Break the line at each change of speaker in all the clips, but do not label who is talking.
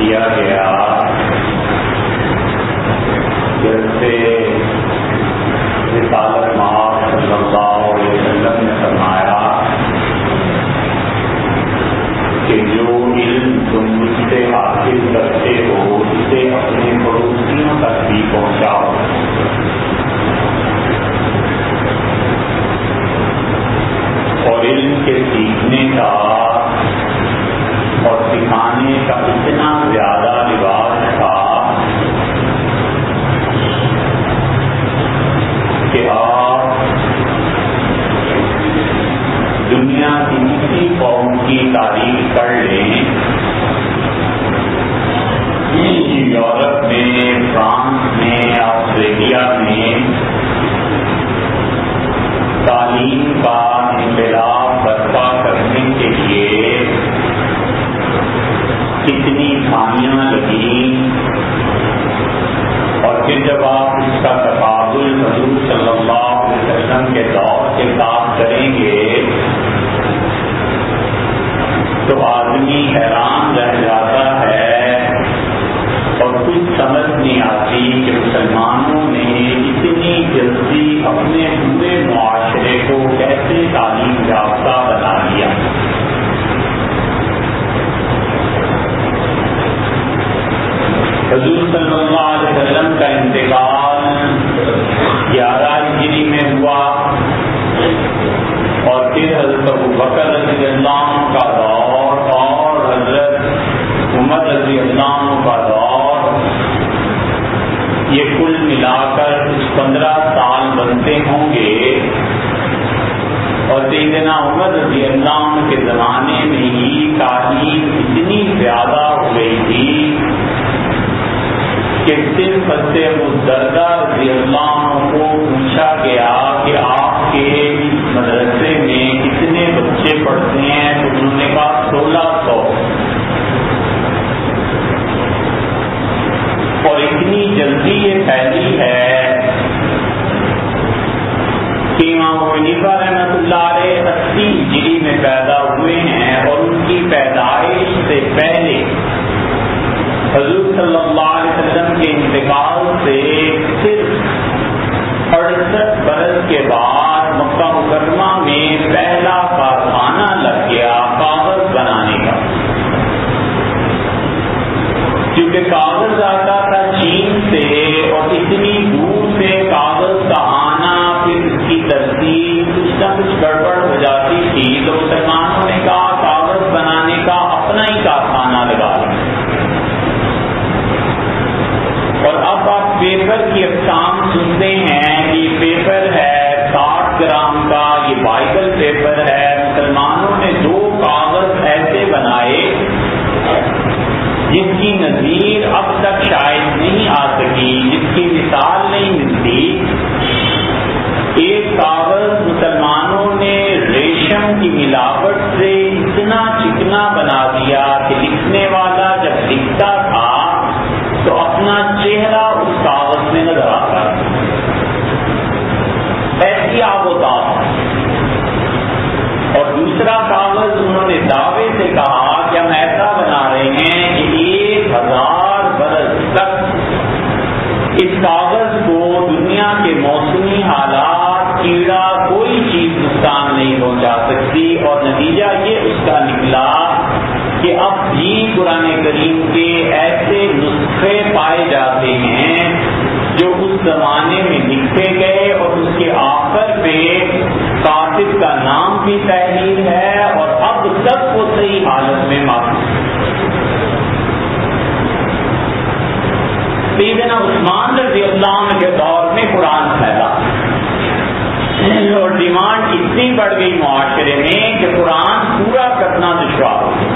کیا گیا جیسے رسالت مآب صلی اللہ علیہ وسلم نے فرمایا کہ جو علم تم مجھ سے حاصل کرتے ہو اسے اپنے پڑوسیوں تک بھی پہنچاؤ. اور علم کے سیکھنے کا اور سکھانے کا اتنا زیادہ رواج تھا کہ آپ دنیا کی کسی قوم کی تاریخ پڑھ لیں، یورپ میں، فرانس میں، آسٹریلیا میں تعلیم کا انقلاب برپا کرنے کے لیے کتنی خامیاں لگیں، اور پھر جب آپ اس کا تقابل حضور صلی اللہ علیہ وسلم کے دور کے ساتھ کریں گے تو آدمی حیران رہ جاتا ہے اور کچھ سمجھ نہیں آتی کہ مسلمانوں نے اتنی جلدی اپنے پورے معاشرے کو کیسے تعلیم یافتہ بنا لیا. حضور صلی اللہ علیہ وسلم کا انتقال 11 ہجری میں ہوا اور پھر حضرت ابوبکر رضی اللہ عنہ کا دور اور حضرت عمر رضی اللہ عنہ کا دور، یہ کل ملا کر 15 سال بنتے ہوں گے. اور سیدنا عمر رضی اللہ عنہ کے زمانے میں ہی تعلیم اتنی زیادہ ہو گئی تھی کہ صرف الدرداء رضی اللہ عنہ کو پوچھا گیا کہ آپ کے اس مدرسے میں کتنے بچے پڑھتے ہیں؟ تو انہوں نے کہا 1600. اور اتنی جلدی یہ پھیلی ہے کہ امام ابو حنیفہ رحمۃ اللہ علیہ 80 ہجری میں پیدا ہوئے ہیں اور ان کی پیدائش سے پہلے حضور صلی اللہ علیہ وسلم کے انتقال سے صرف 68 برس کے بعد مکہ مکرمہ میں پہلا کارخانہ لگ گیا کاغذ بنانے کا. کیونکہ کاغذ آتا تھا چین سے اور اتنی دور سے کاغذ کا آنا، پھر اس کی ترتیب کچھ نہ کچھ گڑبڑ ہو جاتی تھی، تو مسلمانوں نے کہا کاغذ بنانے کا اپنا ہی کارخانہ لگا لیں. اور اب آپ پیپر کی اقسام سنتے ہیں کہ یہ پیپر ہے 60 گرام کا، یہ بائبل پیپر ہے. مسلمانوں نے 2 کاغذ ایسے بنائے جس کی نظیر اب تک شاید نہیں آ سکی، جس کی مثال نہیں ملتی. ایک کاغذ مسلمانوں نے ریشم کی ملاوٹ سے اتنا چکنا بنا دیا کہ لکھنے والا جب لکھتا تھا تو اپنا چہرہ اس کاغذ میں نظر آتا ہے. ایسی آب و تاب. اور دوسرا کاغذ انہوں نے دعوے سے کہا کہ ہم ایسا بنا رہے ہیں کہ 1000 برس تک اس کاغذ کو دنیا کے موسمی حالات، کیڑا، کوئی چیز نقصان نہیں پہنچا سکتی. اور نتیجہ یہ اس کا نکلا کہ اب بھی قرآن کریم کے ایسے نسخے پائے جاتے ہیں جو اس زمانے میں لکھے گئے اور اس کے آخر پہ کاتب کا نام بھی تحریر ہے اور اب تک وہ صحیح حالت میں محفوظ. سیدنا عثمان رضی اللہ عنہ کے دور میں قرآن پھیلا اور ڈیمانڈ اتنی بڑھ گئی معاشرے میں کہ قرآن پورا کرنا دشوار ہو گیا.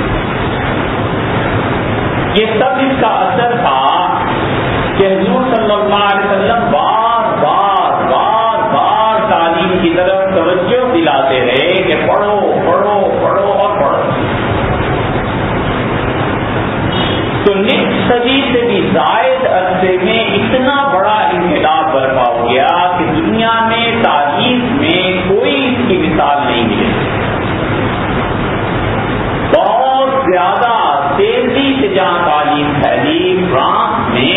یہ سب اس کا اثر تھا کہ حضور صلی اللہ علیہ وسلم بار بار بار بار تعلیم کی طرف توجہ دلاتے رہے کہ پڑھو پڑھو پڑھو اور پڑھو. تو نصف صدی سے بھی زائد عرصے میں اتنا بڑا انقلاب برپا ہو گیا کہ دنیا میں تاریخ میں کوئی اس کی مثال نہیں ملی. بہت زیادہ تیزی سے جہاں تعلیم پھیلی فرانس میں،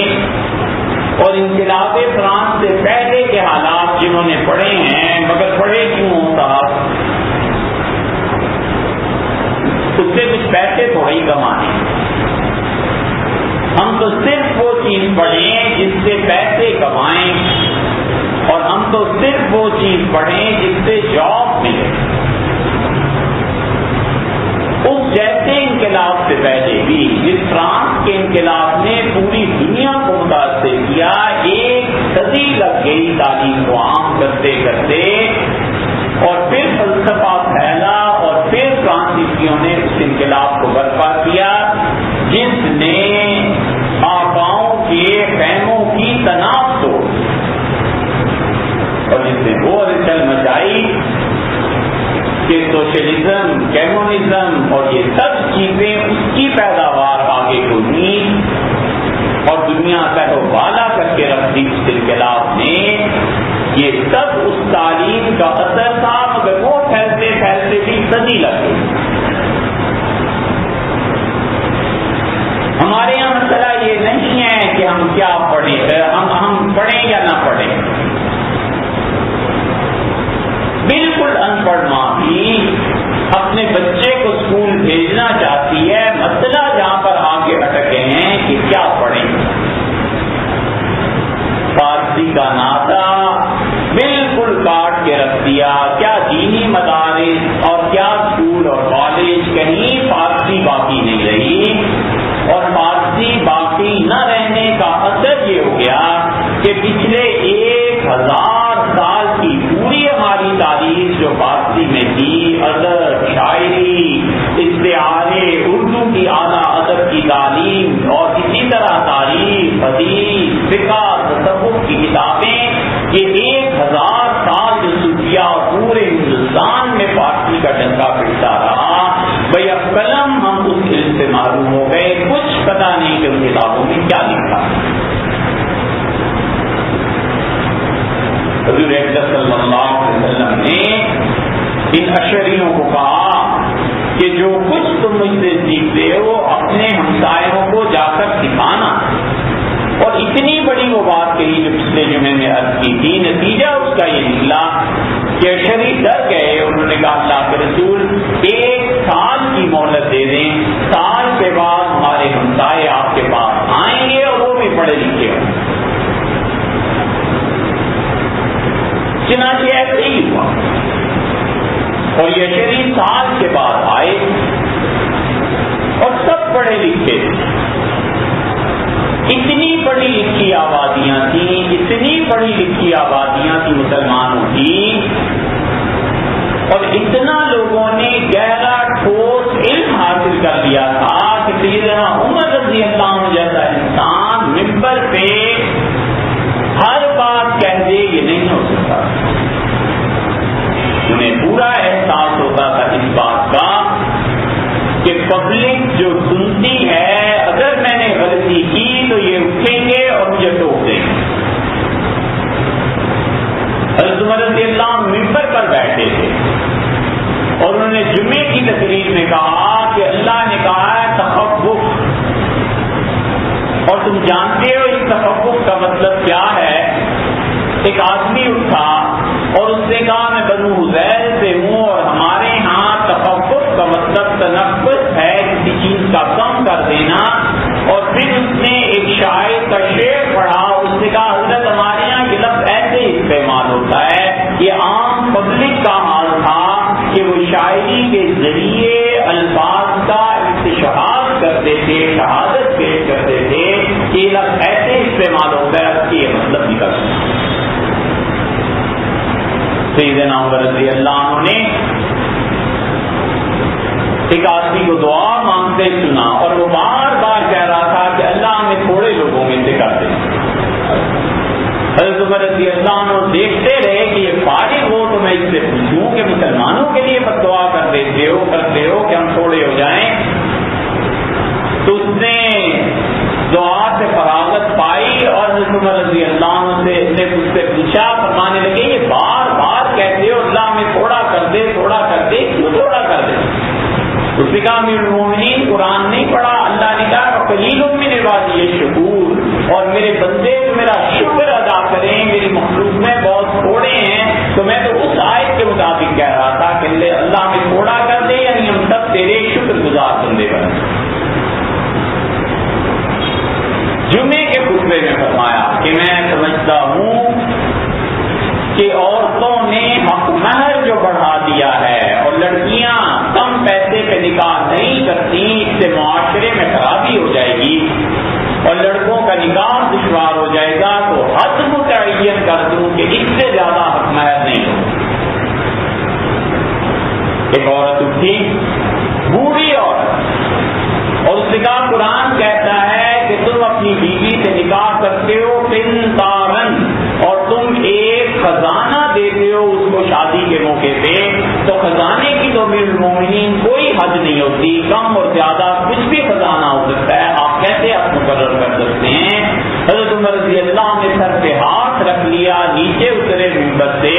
اور انقلاب فرانس سے پہلے کے حالات جنہوں نے پڑھے ہیں، مگر پڑھے کیوں ہوتا، اس سے کچھ پیسے تھوڑے ہی کمانے، ہم تو صرف وہ چیز پڑھیں جس سے پیسے کمائیں، اور ہم تو صرف وہ چیز پڑھیں جس سے جاب ملے۔ اس جیسے انقلاب سے پہلے بھی جس فرانس کے انقلاب نے پوری دنیا کو متاثر کیا، ایک صدی لگ گئی تعلیم کو عام کرتے کرتے، اور پھر فلسفہ پھیلا، اور پھر فرانسیسیوں نے اس انقلاب کو برپا کیا جس نے آباؤں کے فہموں کی تناظر توڑ، اور جس نے وہ ہلچل مچائی کہ سوشلزم، کمیونزم اور یہ سب چیزیں اس کی پیداوار آگے گزری اور دنیا کا والا کر کے رکھ دی اس انقلاب نے۔ یہ سب اس تعلیم کا اثر تھا، مگر وہ پھیلتے پھیلتے بھی صدی لگ گئی۔ ہمارے یہاں مسئلہ یہ نہیں ہے کہ ہم کیا پڑھیں، ہم پڑھیں یا نہ پڑھیں۔ بالکل ان پڑھ ماں بھی اپنے بچے کو اسکول بھیجنا چاہتی ہے، مسئلہ جہاں پر آگے اٹکے ہیں کہ کیا پڑھیں۔ فارسی کا ناطہ بالکل کاٹ کے رکھ دیا، کیا دینی مدارس اور کیا اسکول اور کالج، کہیں فارسی باقی نہیں رہی، اور فارسی باقی نہ رہنے کا اثر یہ ہو گیا کہ پچھلے 1000 سال کی پوری ہماری تاریخ جو فارسی میں تھی، ادب، شاعری، استعارے، اردو کی اعلیٰ ادب کی تعلیم، اور اسی طرح تاریخ، حدیث، فقہ، تصوف کی کتابیں، یہ 1000 سال جو صوفیہ اور پورے ہندوستان میں فارسی کا ڈنکا پھٹتا رہا، بھئی اب قلم ہم اس علم سے معلوم ہو گئے، کچھ پتہ نہیں کہ ان کتابوں میں کیا لکھا۔ حضور اقدس صلی اللہ علیہ وسلم نے ان اشریوں کو کہا کہ جو کچھ تم مجھ سے سیکھتے ہو اپنے ہمسایوں کو جا کر سکھانا، اور اتنی بڑی وہ بات کہی جو پچھلے جمعے میں عرض کی تھی، نتیجہ اس کا یہ نکلا کہ اشری ڈر گئے، انہوں نے کہا اللہ کے رسول 1 سال کی مہلت دے دیں، سال کے بعد ہمارے ہمسائے آپ کے پاس آئیں گے اور وہ بھی پڑھے لکھے ہوں۔ چنانچہ ایسے ہی ہوا، اور یہ اشری سال کے بعد آئے اور سب پڑھے لکھے، اتنی پڑھی لکھی آبادیاں تھیں، اتنی پڑھی لکھی آبادیاں تھیں مسلمانوں کی، اور اتنا لوگوں نے گہرا ٹھوس علم حاصل کر لیا تھا کہ سیدنا عمر رضی اللہ عنہ جیسا انسان ممبر پہ ہر بات کہہ دے یہ نہیں ہو سکتا۔ انہیں پورا احساس ہوتا تھا اس بات کا کہ پبلک جو سنتی ہے، اگر میں نے غلطی کی تو یہ اٹھیں گے اور مجھے ٹوک دیں گے۔ حضرت عمر رضی اللہ عنہ ممبر پر بیٹھے تھے اور انہوں نے جمعے کی تقریر میں کہا کہ اللہ نے کہا ہے تخفف، اور تم جانتے ہو اس تخفف کا مطلب کیا ہے۔ ایک آدمی اٹھا اور اس نے کہا میں بنو حذیل سے ہوں، اور ہمارے ہاں تخفف کا مطلب تنفس ہے، کسی چیز کا کم کر دینا۔ اور پھر اس نے ایک شاعر کا شعر پڑھا، اس نے کہا حضرت ہمارے یہاں یہ لفظ ایسے استعمال ہوتا ہے۔ یہ عام پبلک کا حال تھا کہ وہ شاعری کے ذریعے الفاظ کا استشہاد کرتے تھے، شہادت پیش کرتے تھے کہ یہ لفظ ایسے استعمال ہوتا ہے، اس کی یہ مطلب نکلتا ہے۔ سیدنا عمر رضی اللہ عنہ نے ایک آدمی کو دعا مانگتے سنا، اور وہ بار بار کہہ رہا تھا کہ اللہ ہمیں تھوڑے لوگوں میں سے کر دے۔ حضرت عمر رضی اللہ عنہ دیکھتے رہے کہ یہ فارغ ہو تو میں اس سے پوچھوں کہ مسلمانوں کے لیے بس دعا کرتے ہو کہ ہم تھوڑے ہو جائیں۔ تو اس نے دعا سے فراغت پائی، اور حضرت عمر رضی اللہ عنہ نے اس سے پوچھا، فرمانے لگے یہ بار بار کہتے ہو اللہ ہمیں تھوڑا کر دے، تھوڑا کر دے، کیوں تھوڑا کر دے؟ اس نے کہا امیر المومنین قرآن نہیں پڑھا؟ اللہ نے کہا قلیل من عبادی الشکور، اور میرے بندے جو میرا شکر ادا کریں میری مخلوق میں بہت تھوڑے ہیں۔ تو میں تو اس آیت کے مطابق کہہ رہا تھا کہ اللہ میں تھوڑا کر دے، یعنی ہم سب تیرے شکر گزار بندے بنے۔ جمعے کے خطبے میں فرمایا کہ میں سمجھتا ہوں کہ عورتوں نے حق مہر جو بڑھا دیا ہے اور لڑکیاں کم پیسے پہ نکاح نہیں کرتی، اس سے معاشرے میں خرابی ہو جائے گی اور لڑکوں کا نکاح دشوار ہو جائے گا، تو حد متعین کر دوں کہ اس سے زیادہ حق مہر نہیں ہو۔ ایک عورت اٹھی، بوڑھی عورت، اور اس نے کہا قرآن کہتا ہے کہ تم اپنی بیوی سے نکاح کرتے ہو قنطارن، اور تم ایک خزانہ دیتے ہو اس کو شادی کے موقع پہ، تو خزانے کی تو امیر المومنین کوئی حد نہیں ہوتی، کم اور زیادہ کچھ بھی خزانہ ہو سکتا ہے، آپ کیسے حد مقرر کر سکتے ہیں؟ حضرت عمر رضی اللہ نے سر پہ ہاتھ رکھ لیا، نیچے اترے منبر سے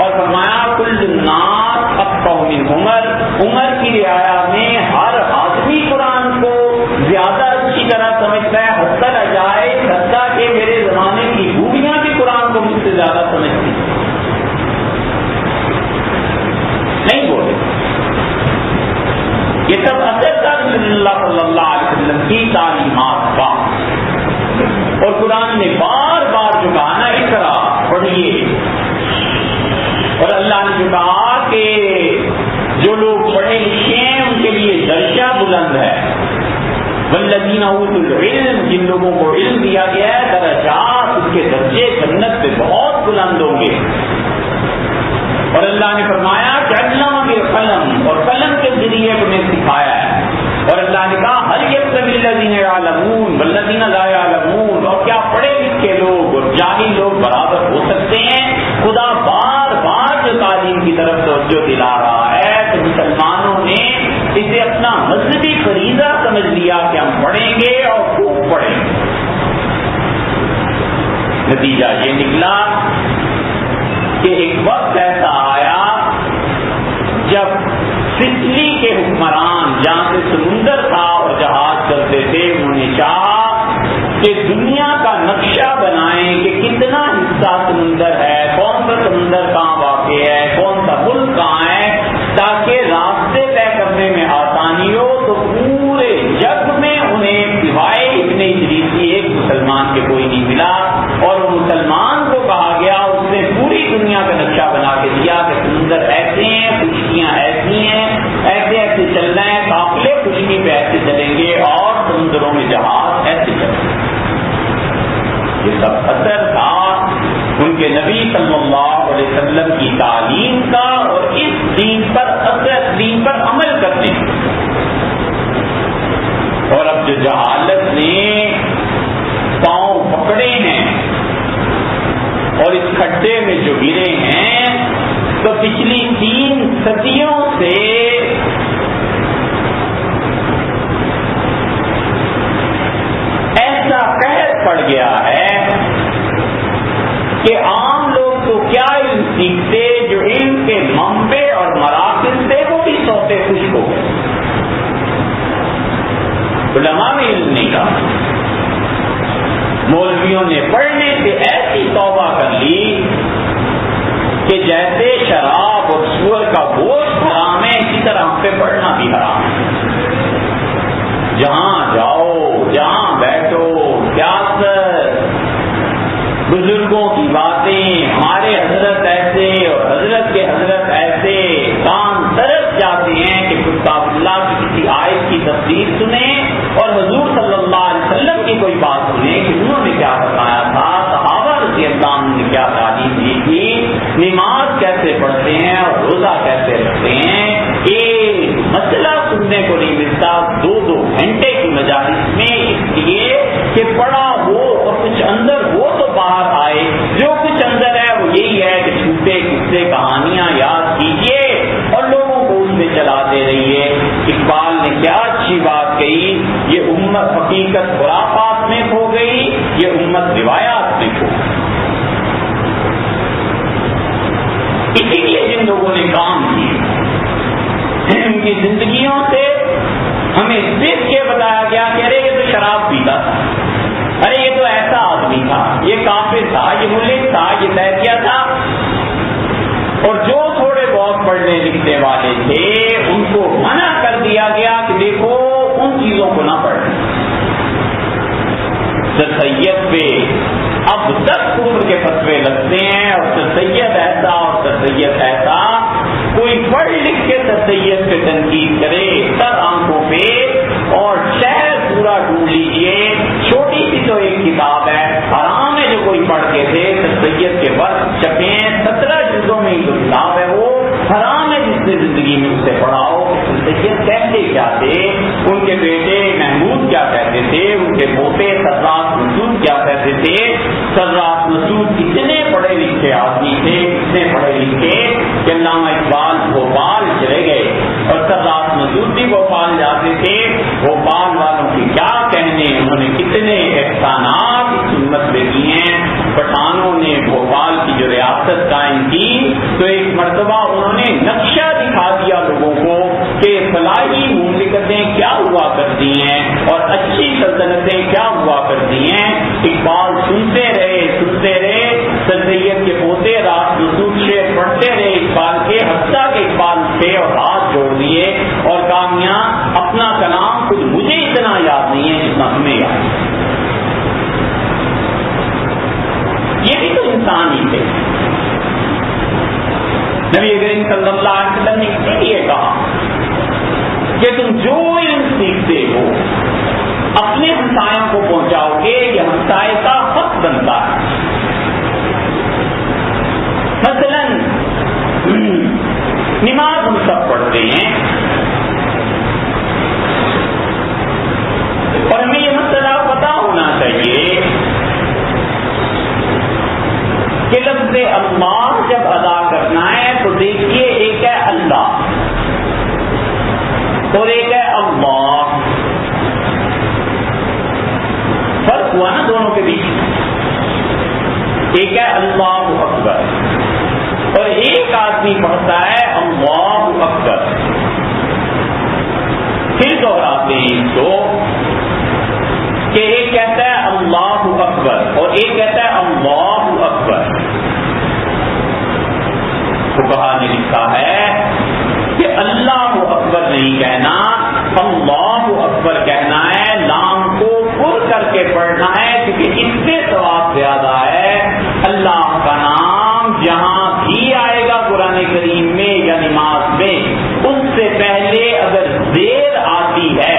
اور فرمایا کل الناس افقہ من عمر، عمر کی رعایا میں ہر آدمی قرآن کو زیادہ اچھی طرح سمجھتا ہے، حتی العجائز، حتیٰ کہ میرے زمانے کی بوڑھیاں بھی قرآن کو مجھ سے زیادہ سمجھتی نہیں بولے۔ یہ سب اثر تھا رسول اللہ صلی اللہ علیہ وسلم کی تعلیمات کا، اور قرآن نے بار بار جو کہا نا اقرا پڑھیے، اور اللہ نے جو کہا کہ جو لوگ پڑھے لکھے ہیں ان کے لیے درجہ بلند ہے، والذین اوتوا العلم، جن لوگوں کو علم دیا گیا ہے درجات، اس کے درجے جنت پہ بہت بلند ہوں گے۔ اور اللہ نے فرمایا کہ علم بالقلم، اور قلم کے ذریعے تمہیں سکھایا ہے، اور اللہ نے کہا هل يستوي الذین یعلمون والذین لا یعلمون، اور کیا پڑھے لکھے لوگ اور جاہل لوگ برابر ہو سکتے ہیں؟ خدا بار بار جو تعلیم کی طرف توجہ دلا رہا ہے تو مسلمانوں نے اسے اپنا مذہبی فریضہ سمجھ لیا کہ ہم پڑھیں گے اور خوب پڑھیں گے۔ نتیجہ یہ نکلا کہ ایک وقت ایسا آیا جب سسلی کے حکمران جہاں سے سمندر تھا اور جہاز کرتے تھے، انہوں نے چاہا کہ دنیا کا نقشہ بنائیں کہ کتنا حصہ سمندر ہے، کون سا سمندر کہاں واقع ہے، کون سا ملک کہاں ہے، تاکہ راستے طے کرنے میں آسانی ہو۔ تو پورے جگ میں انہیں سوائے ابن ادریس کی ایک مسلمان کے کوئی نہیں ملا، اور وہ مسلمان کو کہا گیا، اس نے پوری دنیا کا نقشہ بنا کے دیا کہ سمندر ایسے ہیں، خشکیاں ایسی ہیں، ایسے ایسے چلنا ہے، قافلے خشکی پہ ایسے چلیں گے اور سمندروں میں جہاز ایسے چلیں گے۔ یہ سب اثر تھا ان کے نبی صلی اللہ علیہ وسلم کی تعلیم کا، اور اس دین پر اثر، دین پر عمل کرنے کا۔ اور اب جو جہالت نے پاؤں پکڑے ہیں اور اس کھڈے میں جو گرے ہیں، تو پچھلی 3 صدیوں سے ایسا قہر پڑ گیا ہے کہ عام لوگ تو کیا علم سیکھتے، جو علم کے منبع اور مراکز تھے وہ بھی سوتے خشک ہو گئے۔ علماء میں علم نہیں تھا، مولویوں نے پڑھنے سے ایسی توبہ کر لی کہ جیسے شراب اور سور کا گوشت حرام ہے، اسی طرح ہم پہ پڑھنا بھی حرام ہے۔ جہاں جاؤ، جہاں بیٹھو، سیاست، بزرگوں کی باتیں، ہمارے حضرت ایسے اور حضرت کے حضرت ایسے، کان طرف جاتے ہیں کہ کتاب اللہ کی کسی آیت کی تفسیر سنیں اور حضور صلی اللہ علیہ وسلم کی کوئی بات سنیں کہ انہوں نے کیا بتایا تھا، صحابہ رضی اللہ عنہ نے کیا تعلیم دی تھی، نماز کیسے پڑھتے ہیں اور روزہ کیسے رکھتے ہیں۔ ایک مسئلہ سننے کو نہیں ملتا 2-2 گھنٹے کی مجالس میں، اس لیے کہ پڑھا ہو اور کچھ اندر ہو تو باہر آئے۔ جو کچھ اندر ہے وہ یہی ہے کہ چھوٹے قصے کہانیاں یاد کیجیے اور لوگوں کو اس میں چلاتے رہیے۔ اقبال نے کیا اچھی بات کہی، یہ امت حقیقت خرافات میں کھو گئی، یہ امت روایات میں کھو گئی۔ اسی لیے جن لوگوں نے کام کیے ان کی زندگیوں سے ہمیں صرف یہ بتایا گیا کہ ارے یہ تو شراب پیتا تھا، ارے یہ تو ایسا آدمی تھا، یہ کافر تھا، یہ ملک تھا، یہ تہذیہ تھا. اور جو تھوڑے بہت پڑھنے لکھنے والے تھے ان کو منع کر دیا گیا کہ دیکھو ان چیزوں کو نہ پڑھیں. تسید پہ اب تک کفر کے فتوے لگتے ہیں، اور تسید ایسا اور تسید ایسا. کوئی پڑھ لکھ کے تسید پہ تنقید کرے سر آنکھوں پہ، اور شہر پورا ڈھونڈ لیجیے. چھوٹی سی تو ایک کتاب ہے حرام ہے جو کوئی پڑھ کے تھے تسید کے وقت چھپے ہیں، 17 جلدوں میں جو کتاب ہے وہ حرام ہے. جس نے زندگی میں اسے پڑھاؤ تسید کہتے کیا تھے، ان کے بیٹے محمود کیا کہتے تھے، ان کے پوتے سرراس مسعود کیا کہتے تھے. سرراس مسعود کتنے پڑھے لکھے آدمی تھے، کتنے پڑھے لکھے کہ علامہ اقبال بھوپال چلے گئے اور سرراس مسعود بھی بھوپال جاتے تھے. بھوپال والوں کی کیا کہنے، انہوں نے کتنے احسانات اس امت پہ کیے ہیں. پٹھانوں نے بھوپال کی جو ریاست قائم کی تو ایک مرتبہ انہوں نے نقشہ دکھا دیا لوگوں کو کہ فلاحی مملکتیں کیا ہوا کرتی ہیں اور اچھی سلطنتیں کیا ہوا کرتی ہیں. اقبال سنتے رہے سنتے رہے، سید کے پوتے راس مسعود شعر پڑھتے رہے اقبال کے، حتیٰ کہ اقبال اٹھے اور ہاتھ جوڑ دیے اور کہا میاں اپنا کلام خود مجھے اتنا یاد نہیں ہے جتنا تمہیں یاد ہے. یہ بھی تو انسان ہی تھے. نبی کریم صلی اللہ علیہ وسلم نے اسی لیے کہا کہ تم جو علم سیکھتے ہو اپنے ہمسایوں کو پہنچاؤ گے، یہ ہمسائے کا حق بنتا ہے. مثلا نماز ہم سب پڑھتے ہیں اور ہمیں یہ مسئلہ پتا ہونا چاہیے کہ لفظ اللہ جب ادا کرنا ہے تو دیکھیے ایک ہے اللہ اور ایک ہے اللہ. فرق ہوا نا دونوں کے بیچ. ایک ہے اللہ اکبر اور ایک آدمی پڑھتا ہے اللہ اکبر. پھر دوہراتے ہیں اس کو کہ ایک کہتا ہے اللہ اکبر اور ایک کہتا ہے اللہ اکبر. فقہا نے لکھا ہے کہ اللہ اکبر نہیں کہنا، اللہ اکبر کہنا ہے. لام کو پر کر کے پڑھنا ہے کیونکہ اس سے ثواب زیادہ ہے. اللہ کا نام جہاں بھی آئے گا قرآن کریم میں یا نماز میں، اس سے پہلے اگر زیر آتی ہے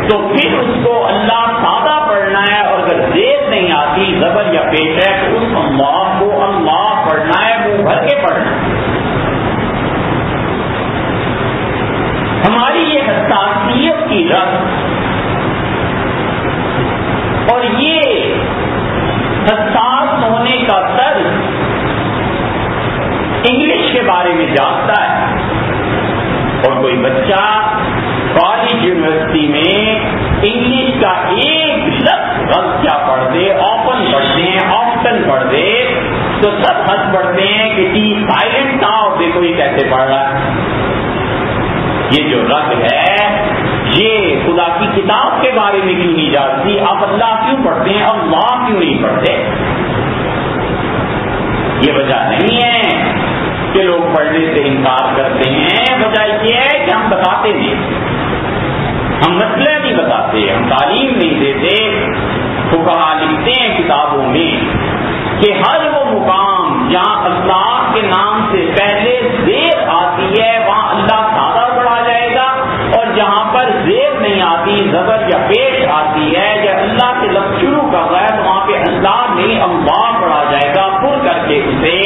تو پھر اس کو اللہ سادہ پڑھنا ہے، اور اگر زیر نہیں آتی زبر یا پیش ہے تو اس اللہ کو اللہ پڑھنا ہے، منہ بھر کے پڑھنا ہے. ہماری یہ حساسیت کی رنگ اور یہ حساس ہونے کا طرز انگلش کے بارے میں جانتا ہے. اور کوئی بچہ کالج یونیورسٹی میں انگلش کا ایک لفظ غلط کیا پڑھ دے، اوپن پڑھتے ہیں آفٹن پڑھ دے تو سب ہنس پڑھتے ہیں کہ ٹی سائلنٹ تھا اور دیکھو یہ کیسے پڑھ رہا ہے. یہ جو رگ ہے یہ خدا کی کتاب کے بارے میں کیوں نہیں جانتی؟ آپ اللہ کیوں پڑھتے ہیں، اللہ کیوں نہیں پڑھتے؟ یہ وجہ نہیں ہے کہ لوگ پڑھنے سے انکار کرتے ہیں، وجہ یہ ہے کہ ہم بتاتے نہیں، ہم مسئلہ نہیں بتاتے، ہم تعلیم نہیں دیتے. فقہا لکھتے ہیں کتابوں میں کہ ہر وہ مقام جہاں اللہ کے نام سے پہلے زیر آتی ہے وہاں اللہ سادہ پڑھا جائے گا، اور جہاں پر زیر نہیں آتی زبر یا پیش آتی ہے یا اللہ کے لفظ شروع کر رہا ہے تو وہاں پہ اللہ نہیں اللہ پڑھا جائے گا پر کر کے اسے.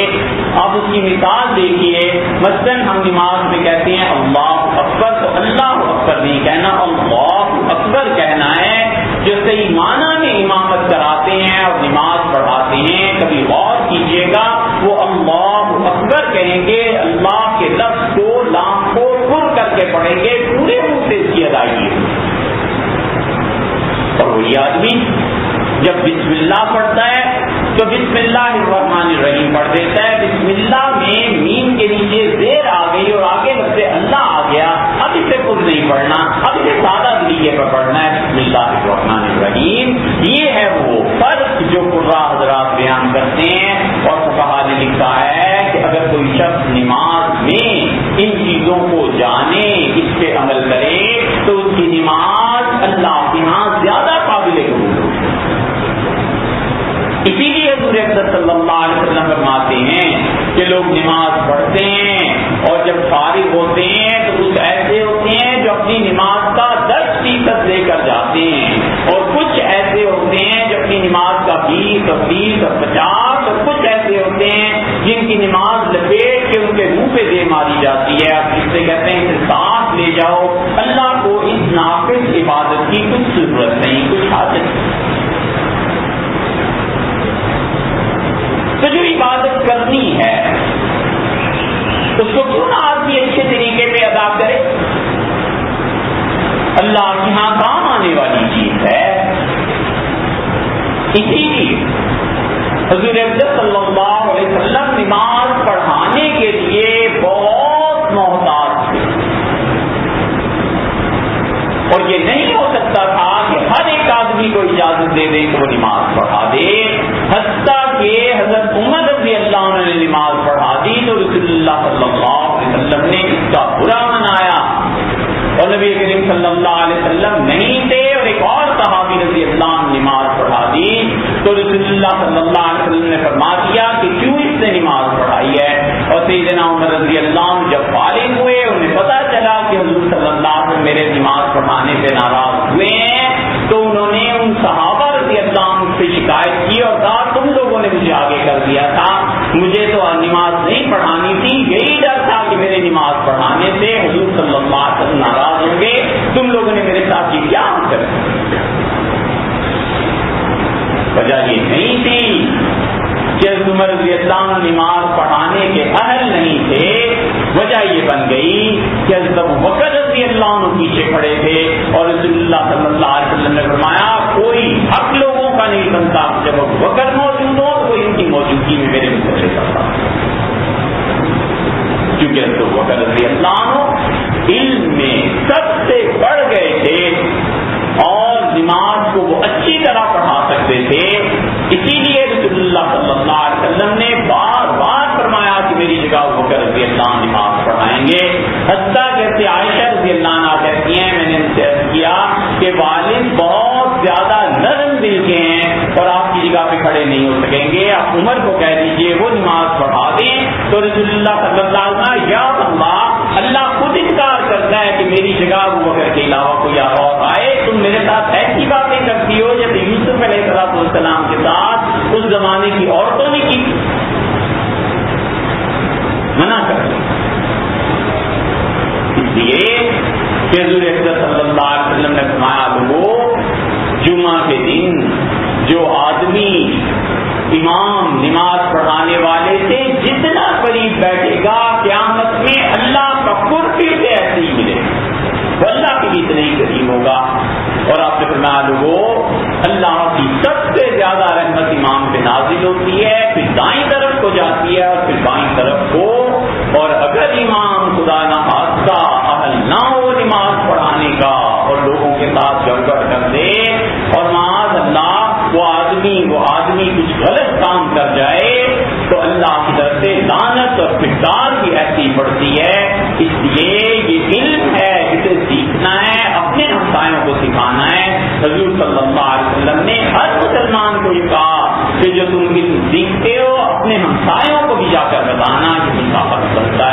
اب اس کی مثال دیکھیے، مثلاً ہم نماز میں کہتے ہیں اللہ اکبر، تو اللہ اکبر نہیں کہنا، اللہ اکبر کہنا ہے. جو صحیح معنی میں امامت کراتے ہیں اور نماز پڑھاتے ہیں کبھی غور کیجیے گا، وہ اللہ اکبر کہیں گے، اللہ کے لفظ کو لام کو پر کر کے پڑھیں گے، پورے منہ سے اس کی ادائیگی. اور وہی آدمی جب بسم اللہ پڑھتا ہے تو بسم اللہ الرحمن الرحیم پڑھ دیتا ہے. بسم اللہ میں میم کے نیچے زیر آ گئی اور آگے لفظ اللہ آ گیا، اب اسے خود نہیں پڑھنا، اب اسے سادہ بھی چیزوں کو جانے، اس پہ عمل کرے تو اس کی نماز اللہ کے ہاں زیادہ قابل قبول ہوگی۔ اسی لیے حضور اکرم صلی اللہ علیہ وسلم فرماتے ہیں کہ لوگ نماز پڑھتے ہیں اور جب فارغ ہوتے ہیں تو کچھ ایسے ہوتے ہیں جو اپنی نماز کا 10% لے کر جاتے ہیں، اور کچھ ایسے ہوتے ہیں جو اپنی نماز کا 20 اور 30 اور 50، اور کچھ ایسے ہوتے ہیں جن کی نماز لپیٹ کے ان کے منہ پہ دے ماری جاتی ہے، آپ اس سے کہتے ہیں کہ ساتھ لے جاؤ۔ اللہ کو اس ناقص عبادت کی کچھ ضرورت نہیں، کچھ حاجت نہیں۔ تو جو عبادت کرنی ہے اس کو کیوں نہ آدمی اچھے طریقے پہ ادا کرے؟ اللہ کے یہاں کام آنے والی چیز ہے۔ اسی لیے حضور اکرم صلی اللہ علیہ وسلم نماز پڑھانے کے لیے بہت محتاط تھے، اور یہ نہیں ہو سکتا تھا کہ ہر ایک آدمی کو اجازت دے دیں کہ وہ نماز پڑھا دے۔ حتیٰ کہ حضرت عمر رضی اللہ عنہ نے نماز پڑھا دی تو رسول اللہ صلی اللہ علیہ وسلم نے اس کا برا منایا، اور نبی کریم صلی اللہ علیہ وسلم نہیں تھے اور ایک اور صحابی رضی اللہ عنہ نماز پڑھا دی تو رسول اللہ صلی اللہ علیہ وسلم نے فرما دیا کہ کیوں اس نے نماز پڑھائی ہے۔ اور سیدنا عمر رضی اللہ عنہ جب فارغ ہوئے، انہیں پتا چلا کہ حضور صلی اللہ علیہ وسلم میرے نماز پڑھانے سے ناراض ہوئے ہیں، تو انہوں نے ان صحابہ رضی اللہ عنہ سے شکایت کی اور کہا تم لوگوں نے مجھے آگے کر دیا تھا، مجھے تو نماز نہیں پڑھانی تھی، یہی ڈر تھا کہ میرے نماز پڑھانے سے حضور صلی اللہ علیہ وسلم ناراض ہوں گے، تم لوگوں نے میرے ساتھ یہ کیا کر دیا۔ وجہ یہ نہیں تھی کہ عمر رضی اللہ عنہ نماز پڑھانے کے اہل نہیں تھے، وجہ یہ بن گئی کہ حضرت ابوبکر رضی اللہ عنہ پیچھے کھڑے تھے اور رسول اللہ صلی اللہ علیہ وسلم نے فرمایا کوئی حق لوگوں کا نہیں بنتا، جب ابوبکر موجود ہو تو ان کی موجودگی میں میرے مقابلے کرتا، کیونکہ حضرت ابوبکر رضی اللہ عنہ علم میں سب سے بڑھ گئے تھے اور نماز کو وہ اچھی طرح پڑھا سکتے تھے۔ اسی لیے رسول اللہ صلی اللہ علیہ وسلم نے بار بار فرمایا کہ میری جگہ ابوبکر رضی اللہ عنہ نماز پڑھائیں گے۔ حتیٰ جیسے عائشہ رضی اللہ عنہ کہتی ہیں میں نے ان سے عرض کیا کہ والد بہت زیادہ نرم دل کے ہیں اور آپ کی جگہ پہ کھڑے نہیں ہو سکیں گے، آپ عمر کو کہہ دیجئے وہ نماز پڑھا دیں۔ تو رسول اللہ صلی اللہ علیہ وسلم یا اللہ خود انکار کرتا ہے کہ میری جگہ ابوبکر کے علاوہ کوئی اور آئے، تم میرے ساتھ ایسی باتیں کرتی ہو جیسے یوسف علیہ السلام کے ساتھ اس زمانے کی عورتوں نے کی، منع کر دیا۔ اس لیے کہ حضور اکرم صلی اللہ علیہ وسلم نے فرمایا لوگوں جمعہ کے دن جو آدمی امام نماز پڑھانے والے سے جتنا قریب بیٹھے گا قیامت میں اللہ کا قرب سے ایسے ہی ملے گا، وہ اللہ کے بھی اتنے ہی قریب ہوگا۔ اور آپ نے فرمایا لوگوں اللہ کی سب سے زیادہ رحمت امام پہ نازل ہوتی ہے، پھر دائیں طرف کو جاتی ہے اور پھر بائیں طرف کو، اور اگر امام خدا نہ خاصہ اہل نہ ہو نماز پڑھانے کا اور لوگوں کے ساتھ گڑبڑ کر دے اور معاذ اللہ وہ آدمی کچھ غلط کام کر جائے تو اللہ کی طرف سے لعنت اور پٹار بھی ایسی پڑتی ہے۔ اس لیے یہ علم ہے، اسے سیکھنا ہے، اپنے ہمسایوں کو سکھانا ہے۔ حضور صلی اللہ علیہ وسلم نے ہر مسلمان کو یہ کہا کہ جو تم علم سیکھتے ہو اپنے ہمسایوں کو بھی جا کر بتانا، یہ مسافت بنتا